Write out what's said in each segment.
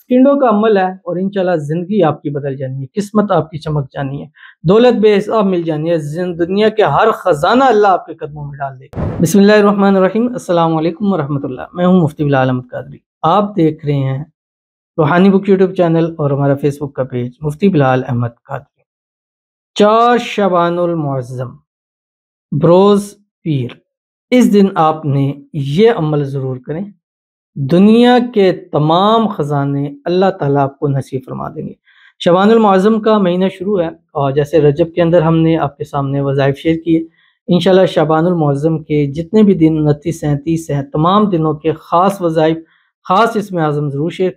سکنڈوں کا عمل ہے اور انشاءاللہ زندگی آپ کی بدل جانی ہے، قسمت آپ کی چمک جانی ہے، دولت بے حساب مل جانی ہے، دنیا کے ہر خزانہ اللہ آپ کے قدموں میں ڈال دے گا۔ بسم اللہ الرحمن الرحیم۔ السلام علیکم ورحمۃ اللہ۔ میں ہوں مفتی بلال احمد قادری۔ آپ دیکھ رہے ہیں روحانی بک یوٹیوب چینل اور ہمارا فیس بک کا پیج مفتی بلال احمد قادری۔ 4 شعبان المعظم بروز پیر، اس دن آپ نے یہ عمل ضرور کریں، دنیا کے تمام خزانے اللہ تعالیٰ آپ کو نصیب فرما دیں گے۔ شعبان المعظم کا مہینہ شروع ہے اور جیسے رجب کے اندر ہم نے آپ کے سامنے وظائف شیئر کیے، انشاءاللہ شعبان المعظم کے جتنے بھی دن 29 37 ہیں، تمام دنوں کے خاص وظائف، خاص اسم اعظم ضرور شیئر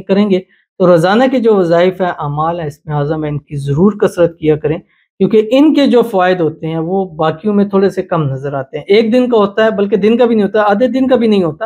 کریں گے۔ تو روزانہ کے جو وظائف ہیں، اعمال ہیں، اسم اعظم ہیں، ان کی ضرور کثرت کیا کریں، کیونکہ ان کے جو فوائد ہوتے ہیں وہ باقیوں میں تھوڑے سے کم نظر آتے ہیں۔ ایک دن کا ہوتا ہے، بلکہ دن کا بھی نہیں ہوتا، آدھے دن کا بھی نہیں ہوتا،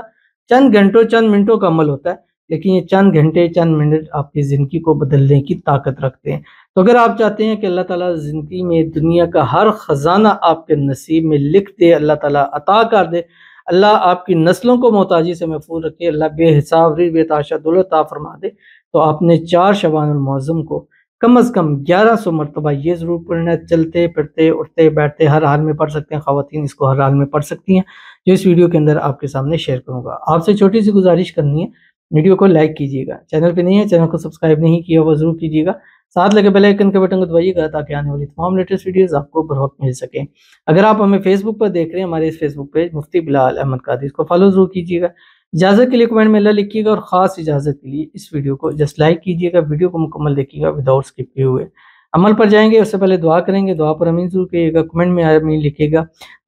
چند گھنٹوں چند منٹوں کا عمل ہوتا ہے، لیکن یہ چند گھنٹے چند منٹ آپ کی زندگی کو بدلنے کی طاقت رکھتے ہیں۔ تو اگر آپ چاہتے ہیں کہ اللہ تعالیٰ زندگی میں دنیا کا ہر خزانہ آپ کے نصیب میں لکھ دے، اللہ تعالیٰ عطا کر دے، اللہ آپ کی نسلوں کو محتاجی سے محفوظ رکھے، اللہ بے حساب رزق بے تحاشا دولت عطا فرما دے، تو آپ نے 4 شعبان المعظم کو کم از کم 1100 مرتبہ یہ ضرور پڑھنا ہے۔ چلتے پھرتے اٹھتے بیٹھتے ہر حال میں پڑھ سکتے ہیں، خواتین اس کو ہر حال میں پڑھ سکتی ہیں، جو اس ویڈیو کے اندر آپ کے سامنے شیئر کروں گا۔ آپ سے چھوٹی سی گزارش کرنی ہے، ویڈیو کو لائک کیجیے گا، چینل پہ نہیں ہے چینل کو سبسکرائب نہیں کیا وہ ضرور کیجیے گا، ساتھ لگے بیل آئیکن کے بٹن کو دبائیے گا تاکہ آنے والی تمام لیٹسٹ ویڈیوز آپ کو بروقت مل سکیں۔ اگر آپ ہمیں فیس بک پر دیکھ رہے ہیں، ہمارے اس فیس بک پیج مفتی بلال احمد قادری، اس کو فالو ضرور کیجیے گا۔ اجازت کے لیے کمنٹ میں اللہ لکھیے گا، اور خاص اجازت کے لیے اس ویڈیو کو جسٹ لائک کیجیے گا، ویڈیو کو مکمل دیکھیے گا وداؤٹ اسکپ کیے ہوئے۔ عمل پر جائیں گے اس سے پہلے دعا کریں گے، دعا پر امین ضرور کہیے گا، کمنٹ میں امین لکھیے گا،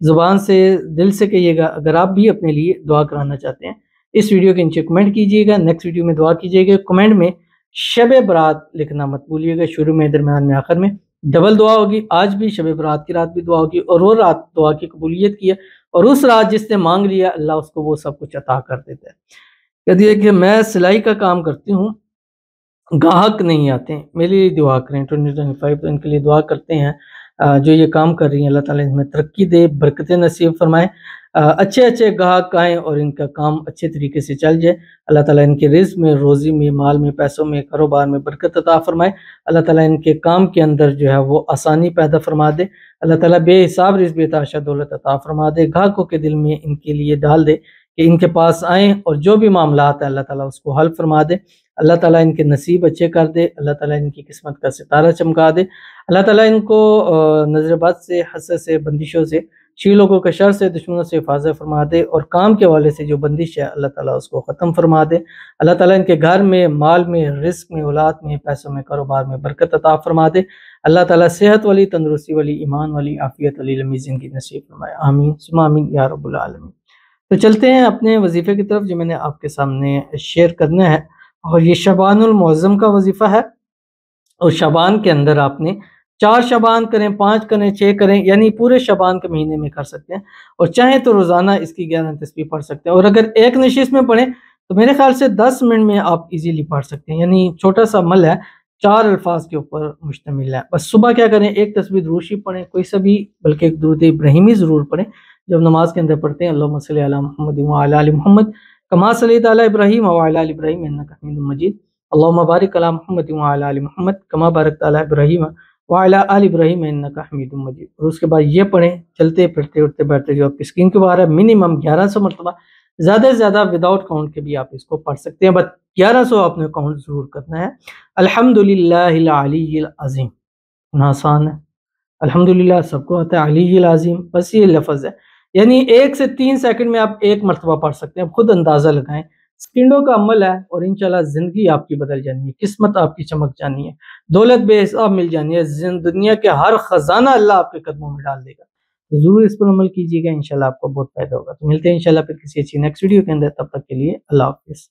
زبان سے دل سے کہیے گا۔ اگر آپ بھی اپنے لیے دعا کرانا چاہتے ہیں، اس ویڈیو کے نیچے کمنٹ کیجیے گا، نیکسٹ ویڈیو میں دعا کیجیے گا، کمنٹ میں شب برات لکھنا مت بھولیے گا، شروع میں، درمیان میں، آخر میں ڈبل دعا ہوگی۔ آج بھی شب برات کی رات بھی دعا ہوگی، اور وہ رات دعا کی قبولیت کی ہے، اور اس رات جس نے مانگ لیا اللہ اس کو وہ سب کچھ عطا کر دیتا ہے۔ کہتی ہے کہ میں سلائی کا کام کرتی ہوں، گاہک نہیں آتے ہیں، میرے لیے دعا کریں۔ 2025 تو ان کے لیے دعا کرتے ہیں جو یہ کام کر رہی ہیں، اللہ تعالیٰ ان میں ترقی دے، برکتیں نصیب فرمائے، اچھے گاہک آئیں اور ان کا کام اچھے طریقے سے چل جائے۔ اللہ تعالیٰ ان کے رزق میں، روزی میں، مال میں، پیسوں میں، کاروبار میں برکت عطا فرمائے۔ اللہ تعالیٰ ان کے کام کے اندر جو ہے وہ آسانی پیدا فرما دے۔ اللہ تعالیٰ بے حساب رزق بے تحاشا دولت عطا فرما دے، گاہکوں کے دل میں ان کے لیے ڈال دے کہ ان کے پاس آئیں اور جو بھی معاملات ہیں اللہ تعالیٰ اس کو حل فرما دے۔ اللہ تعالیٰ ان کے نصیب اچھے کر دے، اللہ تعالیٰ ان کی قسمت کا ستارہ چمکا دے، اللہ تعالیٰ ان کو نظر بد سے، حسد سے، بندشوں سے، شی لوگوں کے شر سے، دشمنوں سے حفاظت فرما دے، اور کام کے حوالے سے جو بندش ہے اللہ تعالیٰ اس کو ختم فرما دے۔ اللہ تعالیٰ ان کے گھر میں، مال میں، رزق میں، اولاد میں، پیسوں میں، کاروبار میں برکت عطا فرما دے۔ اللہ تعالیٰ صحت والی، تندرستی والی، ایمان والی، عافیت والی لمبی زندگی نصیب فرمائے، آمین ثم آمین یا رب العالمین۔ تو چلتے ہیں اپنے وظیفے کی طرف جو میں نے آپ کے سامنے شیئر کرنا ہے، اور یہ شعبان المعظم کا وظیفہ ہے، اور شعبان کے اندر آپ نے 4 شعبان کریں، 5 کریں، 6 کریں، یعنی پورے شعبان کے مہینے میں کر سکتے ہیں، اور چاہیں تو روزانہ اس کی 11 تسبیح پڑھ سکتے ہیں، اور اگر ایک نشست میں پڑھیں تو میرے خیال سے 10 منٹ میں آپ ایزیلی پڑھ سکتے ہیں، یعنی چھوٹا سا عمل ہے، 4 الفاظ کے اوپر مشتمل ہے۔ بس صبح کیا کریں، ایک تسبیح درود شریف پڑھیں، کوئی سا بھی، بلکہ ایک درود ابراہیمی ضرور پڑھیں جب نماز کے اندر پڑھتے ہیں، اللہم صلی علی محمد وعلی آل محمد کما صلیت علی ابراہیم وعلی آل ابراہیم انک حمید مجید، اللہم بارک علی محمد وعلی آل محمد کما بارکت علی ابراہیم وعلی آل ابراہیم انک حمید مجید۔ اور اس کے بعد یہ پڑھیں، چلتے پھرتے اٹھتے بیٹھتے، جو آپ کی اسکرین کے باہر ہے، منیمم 1100 مرتبہ، زیادہ سے زیادہ وداؤٹ کاؤنٹ کے بھی آپ اس کو پڑھ سکتے ہیں، بس 1100 آپ نے کاؤنٹ ضرور کرنا ہے۔ الحمدللہ العلی العظیم، اتنا آسان ہے، الحمدللہ سب کو آتا ہے، علی العظیم بس یہ لفظ ہے، یعنی 1 سے 3 سیکنڈ میں آپ 1 مرتبہ پڑھ سکتے ہیں، خود اندازہ لگائیں۔ سکنڈوں کا عمل ہے اور انشاءاللہ زندگی آپ کی بدل جانی ہے، قسمت آپ کی چمک جانی ہے، دولت بے حساب مل جانی ہے، دنیا کے ہر خزانہ اللہ آپ کے قدموں میں ڈال دے گا، تو ضرور اس پر عمل کیجیے گا، انشاءاللہ آپ کو بہت فائدہ ہوگا۔ تو ملتے ہیں انشاءاللہ پھر کسی اچھی نیکسٹ ویڈیو کے اندر، تب تک کے لیے اللہ حافظ۔